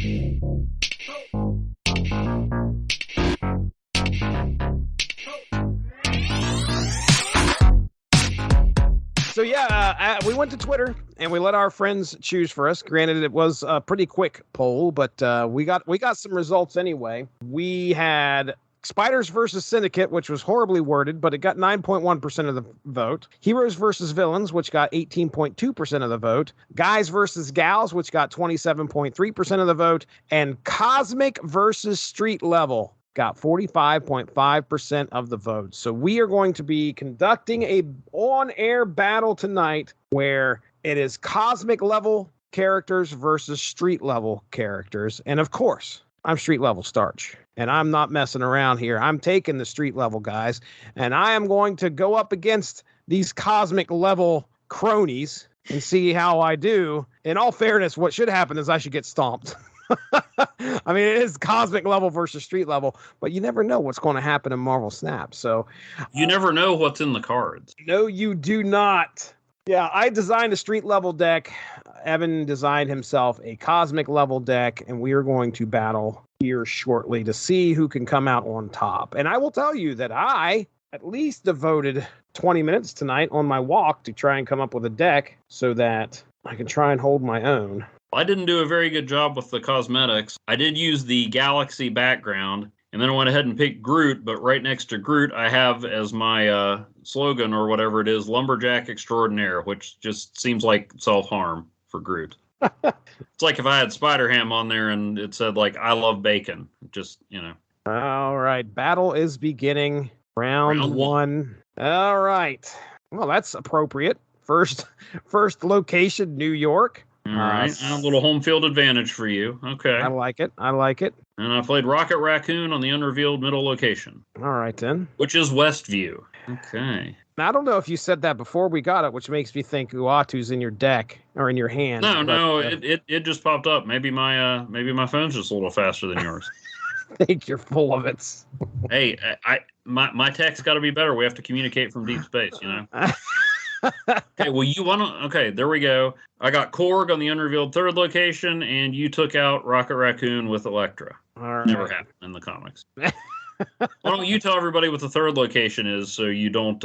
So yeah, we went to Twitter and we let our friends choose for us. Granted, it was a pretty quick poll, but we got some results anyway. We had Spiders versus Syndicate, which was horribly worded, but it got 9.1% of the vote. Heroes versus Villains, which got 18.2% of the vote. Guys versus Gals, which got 27.3% of the vote. And Cosmic versus Street Level got 45.5% of the vote. So we are going to be conducting a on-air battle tonight where it is cosmic level characters versus street level characters. And of course, I'm street level Starch. And I'm not messing around here. I'm taking the street level guys. And I am going to go up against these cosmic level cronies and see how I do. In all fairness, what should happen is I should get stomped. I mean, it is cosmic level versus street level, but you never know what's going to happen in Marvel Snap. So you never know what's in the cards. No, you do not. Yeah, I designed a street level deck. Evan designed himself a cosmic level deck, and we are going to battle here shortly to see who can come out on top. And I will tell you that I at least devoted 20 minutes tonight on my walk to try and come up with a deck so that I can try and hold my own. I didn't do a very good job with the cosmetics. I did use the Galaxy background, and then I went ahead and picked Groot, but right next to Groot, I have as my slogan or whatever it is, Lumberjack Extraordinaire, which just seems like self-harm for Groot. It's like if I had Spider-Ham on there and it said, like, I love bacon. Just, you know. All right, battle is beginning. Round one. All right. Well, that's appropriate. First location, New York. All right, a little home field advantage for you. Okay. I like it. And I played Rocket Raccoon on the unrevealed middle location. All right, then. Which is Westview. Okay. Now, I don't know if you said that before we got it, which makes me think Uatu's in your deck or in your hand. No, it just popped up. Maybe my phone's just a little faster than yours. I think you're full of it. Hey, my tech's got to be better. We have to communicate from deep space, you know. Okay, well, you want to... Okay, there we go. I got Korg on the unrevealed third location, and you took out Rocket Raccoon with Elektra. All right. Never happened in the comics. Why don't you tell everybody what the third location is so you don't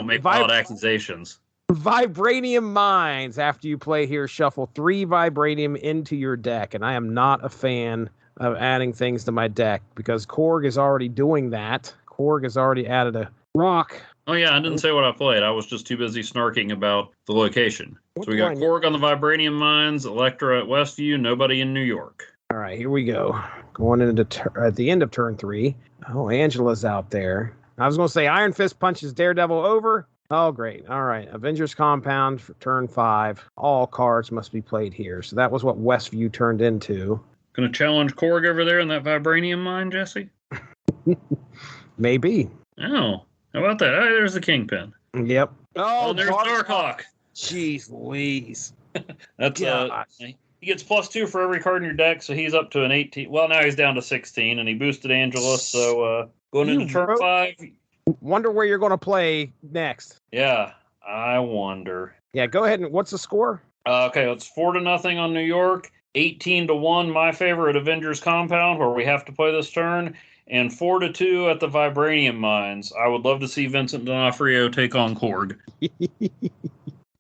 make wild accusations? Vibranium Mines. After you play here, shuffle 3 Vibranium into your deck, and I am not a fan of adding things to my deck because Korg is already doing that. Korg has already added a rock. Oh, yeah, I didn't say what I played. I was just too busy snarking about the location. So we got Korg on the Vibranium Mines, Elektra at Westview, nobody in New York. All right, here we go. Going into at the end of turn 3. Oh, Angela's out there. I was going to say Iron Fist punches Daredevil over. Oh, great. All right, Avengers Compound for turn 5. All cards must be played here. So that was what Westview turned into. Going to challenge Korg over there in that Vibranium Mine, Jesse? Maybe. Oh. How about that? Oh, there's the Kingpin. Yep. Oh, there's Darkhawk. Jeez Louise. That's he gets +2 for every card in your deck, so he's up to an 18. Well, now he's down to 16, and he boosted Angela, so going into turn 5. Wonder where you're going to play next. Yeah, I wonder. Yeah, go ahead. And what's the score? Okay, it's 4-0 on New York, 18-1 my favorite Avengers Compound, where we have to play this turn, and 4-2 at the Vibranium Mines. I would love to see Vincent D'Onofrio take on Korg.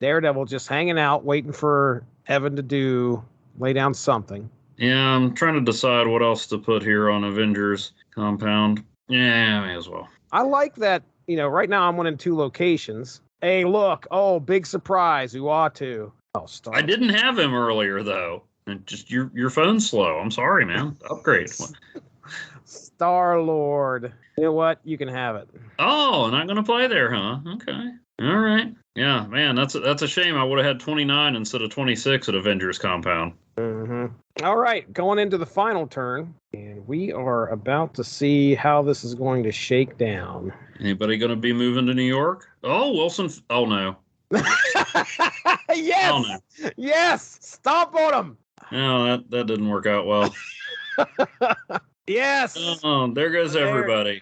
Daredevil just hanging out, waiting for Evan to lay down something. Yeah, I'm trying to decide what else to put here on Avengers Compound. Yeah, may as well. I like that, right now I'm winning 2 locations. Hey, look. Oh, big surprise. Uatu. Oh, stop. I didn't have him earlier, though. And just your phone's slow. I'm sorry, man. Upgrade. Star-Lord. You know what? You can have it. Oh, not going to play there, huh? Okay. All right. Yeah, man, that's a shame. I would have had 29 instead of 26 at Avengers Compound. Mm-hmm. All right, going into the final turn, and we are about to see how this is going to shake down. Anybody going to be moving to New York? Oh, Wilson. Oh, no. Yes! Oh, no. Yes! Stomp on him! No, that didn't work out well. Yes! Oh, there goes everybody.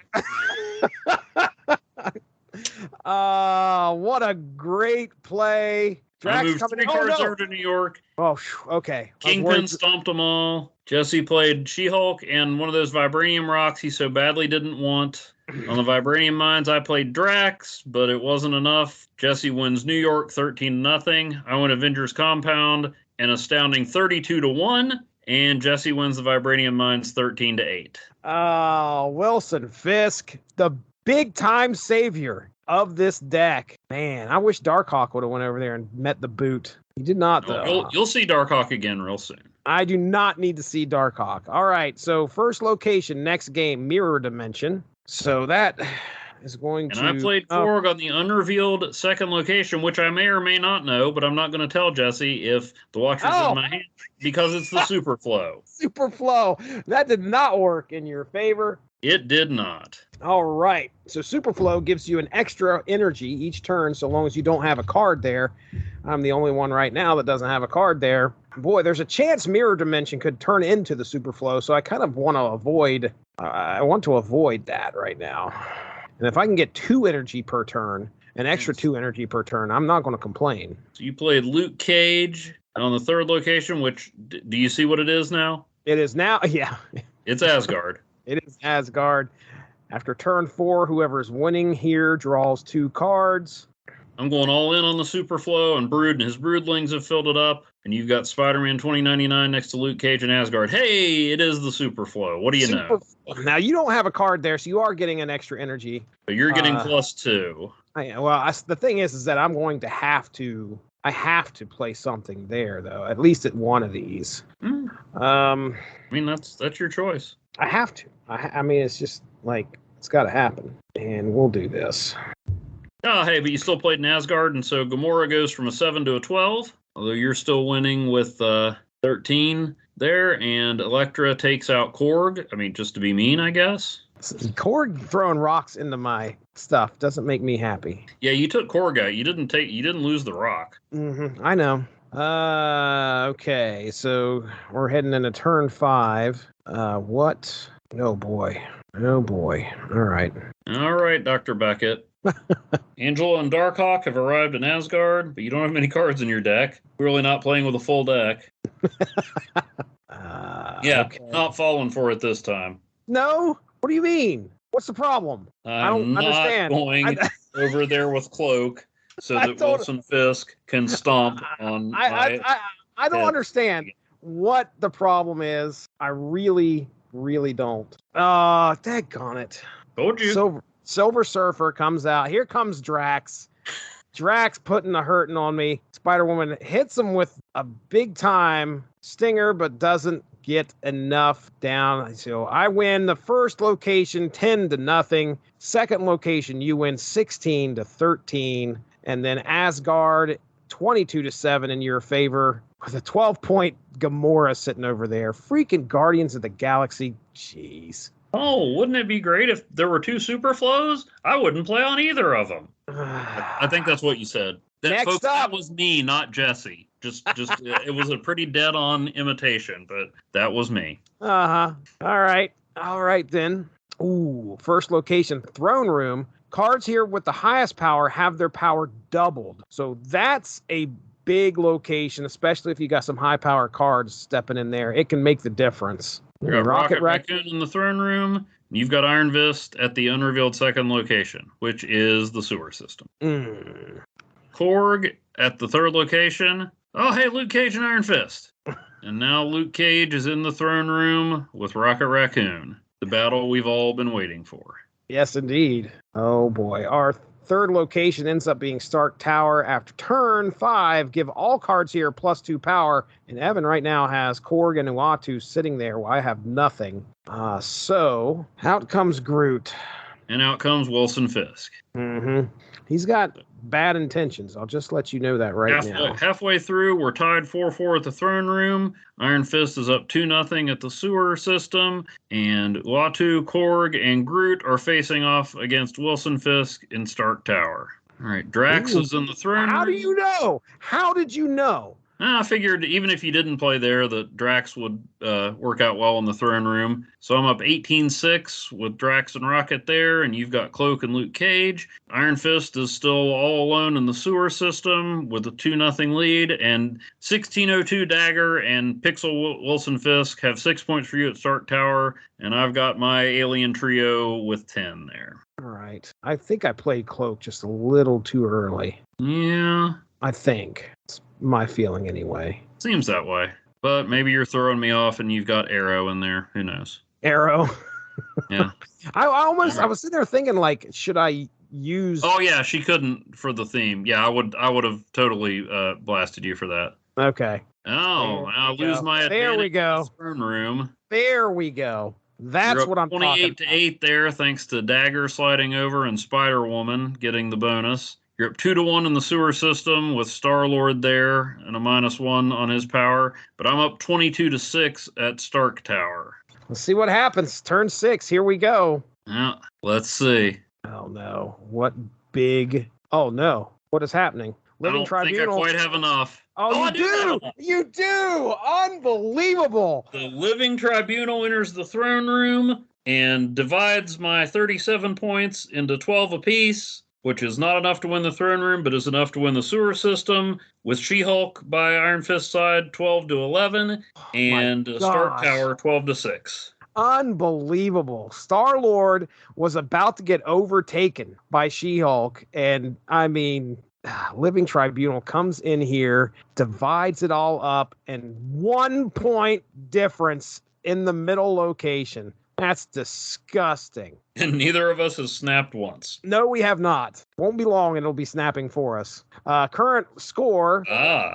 What a great play. I Drax moved coming 3 in. Oh, cards no. over to New York. Oh, okay. I was Kingpin worried- stomped them all. Jesse played She-Hulk and one of those vibranium rocks he so badly didn't want. On the vibranium mines, I played Drax, but it wasn't enough. Jesse wins New York 13-0. I win Avengers Compound, an astounding 32-1. And Jesse wins the vibranium mines 13-8. Oh, Wilson Fisk, the big time savior of this deck. Man, I wish Darkhawk would have went over there and met the boot. He did not, though. You'll see Darkhawk again real soon. I do not need to see Darkhawk. All right, so first location, next game, Mirror Dimension. So that is going And to... I played Korg on the unrevealed second location, which I may or may not know, but I'm not going to tell Jesse if the watcher's in my hand because it's the Super Flow. Super Flow. That did not work in your favor. It did not. All right. So Super Flow gives you an extra energy each turn so long as you don't have a card there. I'm the only one right now that doesn't have a card there. Boy, there's a chance Mirror Dimension could turn into the Super Flow, so I kind of want to avoid that right now. And if I can get 2 energy per turn, an extra 2 energy per turn, I'm not going to complain. So you played Luke Cage on the third location, which, do you see what it is now? It is now, yeah. It's Asgard. It is Asgard. After turn 4, whoever's winning here draws 2 cards. I'm going all in on the Super Flow, and Brood and his Broodlings have filled it up. And you've got Spider-Man 2099 next to Luke Cage and Asgard. Hey, it is the Super Flow. What do you know? Now, you don't have a card there, so you are getting an extra energy. But you're getting +2. The thing is that I'm going to have to... I have to play something there, though. At least at one of these. I mean, that's your choice. I have to. I mean, it's just like, it's got to happen. And we'll do this. Oh, hey, but you still played in Asgard, and so Gamora goes from a 7 to a 12. Although you're still winning with 13 there, and Elektra takes out Korg. I mean, just to be mean, I guess. Korg throwing rocks into my stuff doesn't make me happy. Yeah, you took Korg out. You didn't lose the rock. I know. Okay, so we're heading into turn 5. What? Oh boy. All right. All right, Dr. Beckett. Angela and Darkhawk have arrived in Asgard, but you don't have many cards in your deck. We're really not playing with a full deck. Okay. Not falling for it this time. No? What do you mean? What's the problem? I don't understand. Going over there with Cloak so that Wilson Fisk can stomp on I don't understand what the problem is. I really, really don't. Daggone it. Told you. Silver Surfer comes out. Here comes Drax. Drax putting the hurting on me. Spider-Woman hits him with a big time stinger, but doesn't get enough down. So I win the first location 10-0. Second location, you win 16-13. And then Asgard 22-7 in your favor with a 12-point Gamora sitting over there. Freaking Guardians of the Galaxy. Jeez. Oh, wouldn't it be great if there were 2 Super Flows? I wouldn't play on either of them. I think that's what you said. That was me, not Jesse. Just it was a pretty dead-on imitation, but that was me. All right then. Ooh, first location, Throne Room. Cards here with the highest power have their power doubled. So that's a big location, especially if you got some high power cards stepping in there. It can make the difference. You got Rocket Raccoon in the Throne Room. You've got Iron Fist at the unrevealed second location, which is the sewer system. Korg at the third location. Oh, hey, Luke Cage and Iron Fist. And now Luke Cage is in the Throne Room with Rocket Raccoon. The battle we've all been waiting for. Yes, indeed. Oh, boy. Our third location ends up being Stark Tower. After turn 5, give all cards here +2 power. And Evan right now has Korg and Uatu sitting there while I have nothing. So out comes Groot. And out comes Wilson Fisk. He's got bad intentions. I'll just let you know that now. Halfway through, we're tied 4-4 at the Throne Room. Iron Fist is up 2-0 at the sewer system. And Uatu, Korg, and Groot are facing off against Wilson Fisk in Stark Tower. All right, Drax is in the Throne Room. How do you know? How did you know? I figured even if you didn't play there, that Drax would work out well in the throne room. So I'm up 18-6 with Drax and Rocket there, and you've got Cloak and Luke Cage. Iron Fist is still all alone in the sewer system with a 2-0 lead, and 1602 Dagger and Pixel Wilson Fisk have 6 points for you at Stark Tower, and I've got my alien trio with 10 there. All right. I think I played Cloak just a little too early. Yeah. I think. It's my feeling anyway. Seems that way. But maybe you're throwing me off and you've got Arrow in there. Who knows? Arrow. Yeah. I was sitting there thinking, like, should I use... Oh, yeah, she couldn't for the theme. Yeah, I would have totally blasted you for that. Okay. Oh, I'll lose my advantage. There we go. In the throne room. There we go. That's what I'm talking about. 28-8 there, thanks to Dagger sliding over and Spider-Woman getting the bonus. You're up 2-1 in the sewer system with Star-Lord there and a -1 on his power. But I'm up 22-6 at Stark Tower. Let's see what happens. Turn 6. Here we go. Yeah, let's see. Oh, no. What big... Oh, no. What is happening? Living Tribunal. I don't think I quite have enough. Oh, you do! You do! Unbelievable! The Living Tribunal enters the throne room and divides my 37 points into 12 apiece, which is not enough to win the throne room, but is enough to win the sewer system, with She-Hulk by Iron Fist side 12-11, and Stark Tower 12-6. Unbelievable. Star-Lord was about to get overtaken by She-Hulk, and I mean... Living Tribunal comes in here, divides it all up, and 1 point difference in the middle location. That's disgusting. And neither of us has snapped once. No, we have not. Won't be long, and it'll be snapping for us. Current score,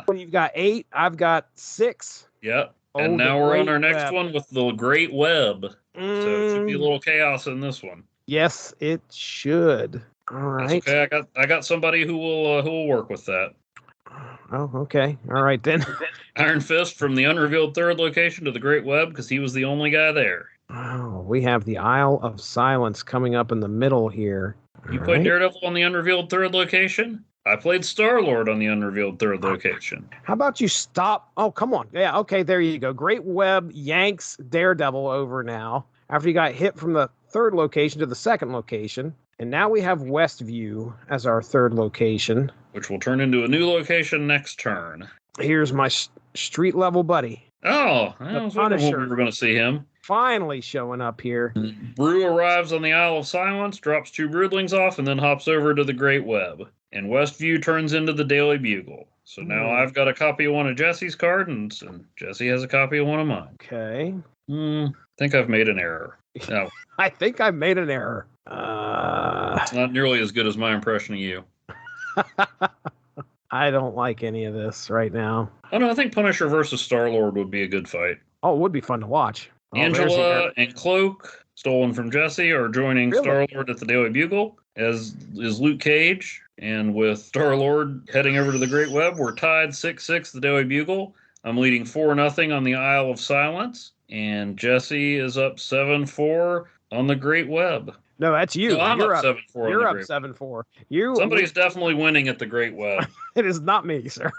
when you've got 8, I've got 6. Yep. And now we're on our next one with the Great Web. So it should be a little chaos in this one. Yes, it should. All right. That's okay. I got somebody who will work with that. Oh, okay. All right then. Iron Fist from the unrevealed third location to the Great Web because he was the only guy there. Oh, we have the Isle of Silence coming up in the middle here. You played Daredevil on the unrevealed third location? I played Star-Lord on the unrevealed third location. How about you stop? Oh, come on. Yeah, okay, there you go. Great Web yanks Daredevil over now after he got hit from the third location to the second location. And now we have Westview as our third location. Which will turn into a new location next turn. Here's my street level buddy. Oh, I was wondering when we were going to see him. Finally showing up here. Brew arrives on the Isle of Silence, drops 2 broodlings off, and then hops over to the Great Web. And Westview turns into the Daily Bugle. So now I've got a copy of one of Jesse's cards, and Jesse has a copy of one of mine. Okay. I think I've made an error. No. I think I made an error. It's not nearly as good as my impression of you. I don't like any of this right now. Oh, no, I think Punisher versus Star-Lord would be a good fight. Oh, it would be fun to watch. Angela and Cloak, stolen from Jesse, are joining Star-Lord at the Daily Bugle, as is Luke Cage. And with Star-Lord heading over to the Great Web, we're tied 6-6 the Daily Bugle. I'm leading 4-0 on the Isle of Silence. And Jesse is up 7-4 on the Great Web. No, that's you. No, I'm You're up 7-4. You're up 7-4. Somebody's definitely winning at the Great Web. It is not me, sir.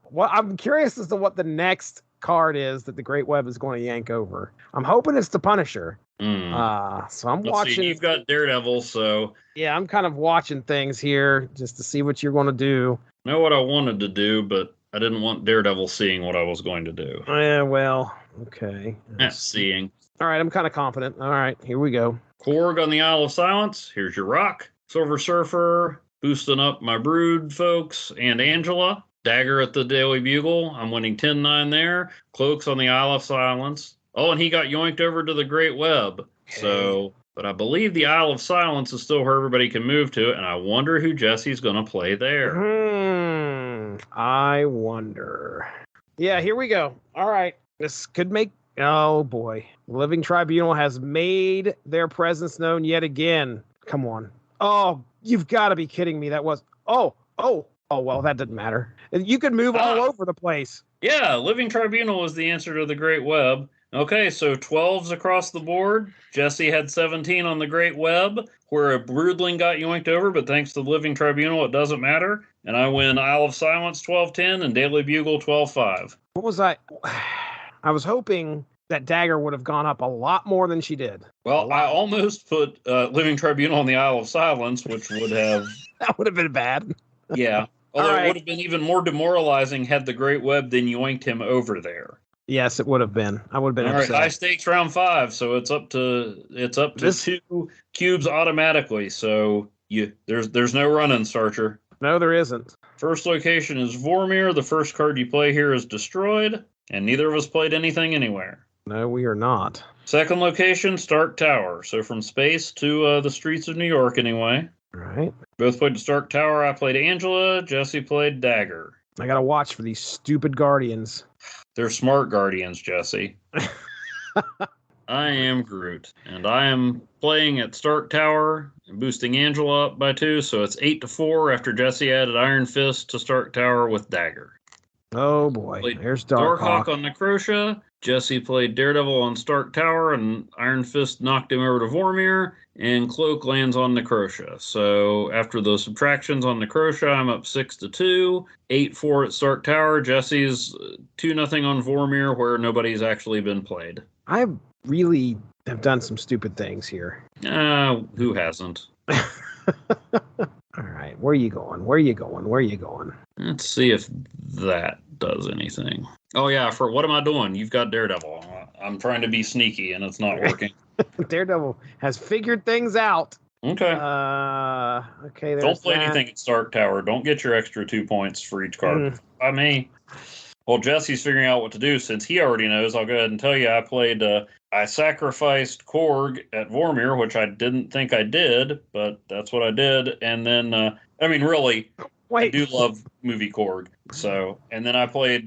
Well, I'm curious as to what the next card is that the Great Web is going to yank over. I'm hoping it's the Punisher. So I'm watching. See, you've got Daredevil, so yeah, I'm kind of watching things here just to see what you're going to do. I know what I wanted to do, but I didn't want Daredevil seeing what I was going to do. Yeah, well, okay. Seeing. All right, I'm kind of confident. All right, here we go. Korg on the Isle of Silence. Here's your rock. Silver Surfer, boosting up my Brood folks, and Angela. Dagger at the Daily Bugle. I'm winning 10-9 there. Cloak's on the Isle of Silence. Oh, and he got yoinked over to the Great Web. Okay. So, but I believe the Isle of Silence is still where everybody can move to, and I wonder who Jesse's going to play there. I wonder. Yeah, here we go. All right. This could make... Oh, boy. Living Tribunal has made their presence known yet again. Come on. Oh, you've got to be kidding me. That was... Oh, well, that didn't matter. You could move all over the place. Yeah, Living Tribunal is the answer to the Great Web. Okay, so 12s across the board. Jesse had 17 on the Great Web, where a Broodling got yoinked over, but thanks to the Living Tribunal, it doesn't matter. and I win Isle of Silence 12-10 and Daily Bugle 12-5. What was I? I was hoping that Dagger would have gone up a lot more than she did. Well, I almost put Living Tribunal on the Isle of Silence, which would have... That would have been bad. Yeah. Although All right. it would have been even more demoralizing had the Great Web then yoinked him over there. Yes, it would have been. I would have been All upset. right, high stakes round 5, so it's up to This- 2 cubes automatically. So there's no running, Starcher. No, there isn't. First location is Vormir. The first card you play here is destroyed, and neither of us played anything anywhere. No, we are not. Second location, Stark Tower. So from space to the streets of New York, anyway. All right. Both played the Stark Tower. I played Angela. Jesse played Dagger. I gotta watch for these stupid guardians. They're smart guardians, Jesse. I am Groot, and I am playing at Stark Tower and boosting Angela up by 2, so it's 8-4 after Jesse added Iron Fist to Stark Tower with Dagger. Oh boy, Played there's Darkhawk Darkhawk. on Necrotia. Jesse played Daredevil on Stark Tower, and Iron Fist knocked him over to Vormir, and Cloak lands on Necrotia. So after the subtractions on Necrotia, I'm up 6-2, 8-4 at Stark Tower. Jesse's 2-0 on Vormir, where nobody's actually been played. I really have done some stupid things here. Who hasn't? All right, where are you going? Where are you going? Where are you going? Let's see if that does anything. Oh yeah, for what am I doing? You've got Daredevil. I'm trying to be sneaky, and it's not working. Daredevil has figured things out. Okay. Okay. There's Don't play that. anything at Stark Tower. Don't get your extra 2 points for each card. By me. Well, Jesse's figuring out what to do since he already knows. I'll go ahead and tell you. I sacrificed Korg at Vormir, which I didn't think I did, but that's what I did. And then, really, I do love movie Korg. So, and then I played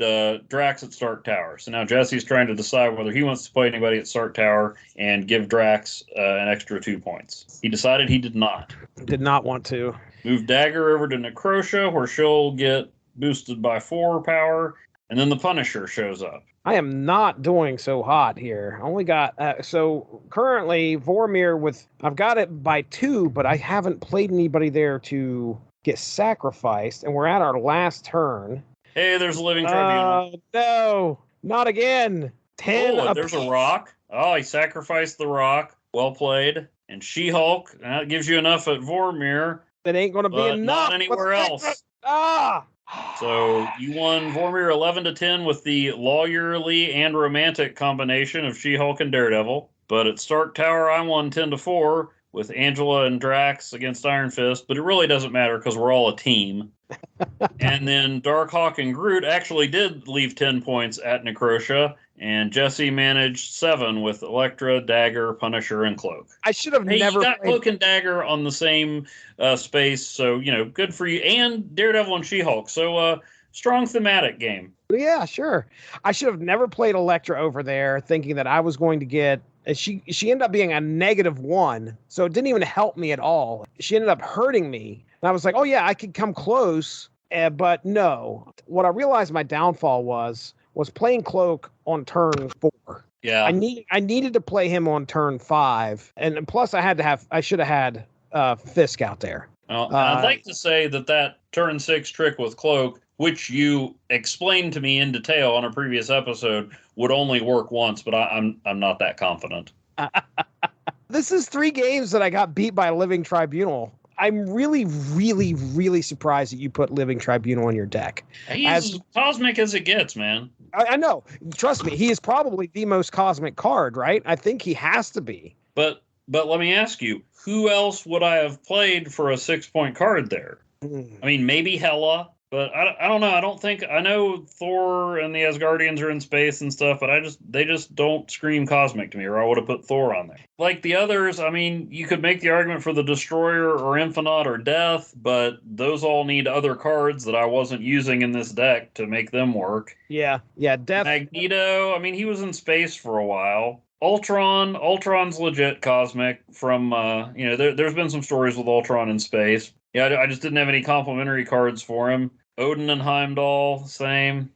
Drax at Stark Tower. So now Jesse's trying to decide whether he wants to play anybody at Stark Tower and give Drax an extra 2 points. He decided he did not. Did not want to. Move Dagger over to Necrotia, where she'll get boosted by 4 power. And then the Punisher shows up. I am not doing so hot here. I only got so currently Vormir I've got it by 2, but I haven't played anybody there to get sacrificed, and we're at our last turn. Hey, there's a Living Tribunal. No, not again. 10. Oh, there's a rock. Oh, he sacrificed the rock. Well played. And She-Hulk. That gives you enough at Vormir. That ain't going to be But enough. not anywhere else. Ah. So you won Vormir 11-10 with the lawyerly and romantic combination of She-Hulk and Daredevil. But at Stark Tower, I won 10-4 with Angela and Drax against Iron Fist. But it really doesn't matter because we're all a team. And then Darkhawk and Groot actually did leave 10 points at Necrotia. And Jesse managed 7 with Elektra, Dagger, Punisher, and Cloak. I should have Hey, never you got played. Cloak and Dagger on the same space, so, good for you. And Daredevil and She-Hulk, so strong thematic game. Yeah, sure. I should have never played Elektra over there, thinking that I was going to get. She ended up being a -1, so it didn't even help me at all. She ended up hurting me, and I was like, "Oh yeah, I could come close," but no. What I realized my downfall was playing Cloak on turn 4. Yeah. I needed to play him on turn 5, and plus I should have had Fisk out there. Well, I'd like to say that turn 6 trick with Cloak, which you explained to me in detail on a previous episode, would only work once, but I'm not that confident. This is 3 games that I got beat by Living Tribunal. I'm really, really, really surprised that you put Living Tribunal in your deck. He's as cosmic as it gets, man. I know. Trust me, he is probably the most cosmic card, right? I think he has to be. But let me ask you, who else would I have played for a 6-point card there? I mean, maybe Hela, but I don't know. I know Thor and the Asgardians are in space and stuff, but they just don't scream cosmic to me, or I would have put Thor on there. Like the others, I mean, you could make the argument for the Destroyer or Infinite or Death, but those all need other cards that I wasn't using in this deck to make them work. Yeah, Death. Magneto, I mean, he was in space for a while. Ultron's legit cosmic from, there's been some stories with Ultron in space. Yeah, I just didn't have any complimentary cards for him. Odin and Heimdall, same.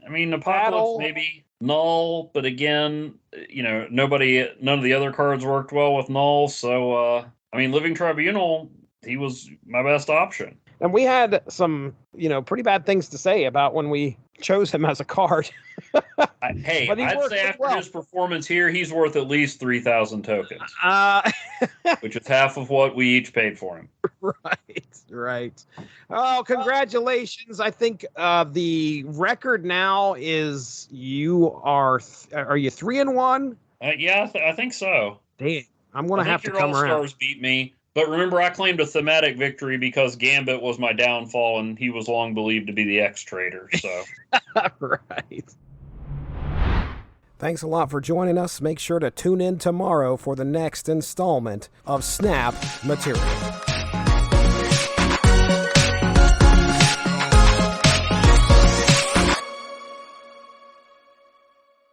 I mean, Apocalypse maybe. Null, but again, none of the other cards worked well with Null. So, Living Tribunal, he was my best option. And we had some, pretty bad things to say about when we chose him as a card. Hey, But he I'd worked say pretty after well. his performance here, he's worth at least 3,000 tokens, Uh, which is half of what we each paid for him. right. Oh, congratulations. I think the record now is are you 3-1? Yeah, I think so. Dang, I'm going I to have think to your come around. All-Stars beat me. But remember, I claimed a thematic victory because Gambit was my downfall, and he was long believed to be the X-Trader. So, right. Thanks a lot for joining us. Make sure to tune in tomorrow for the next installment of Snap Material.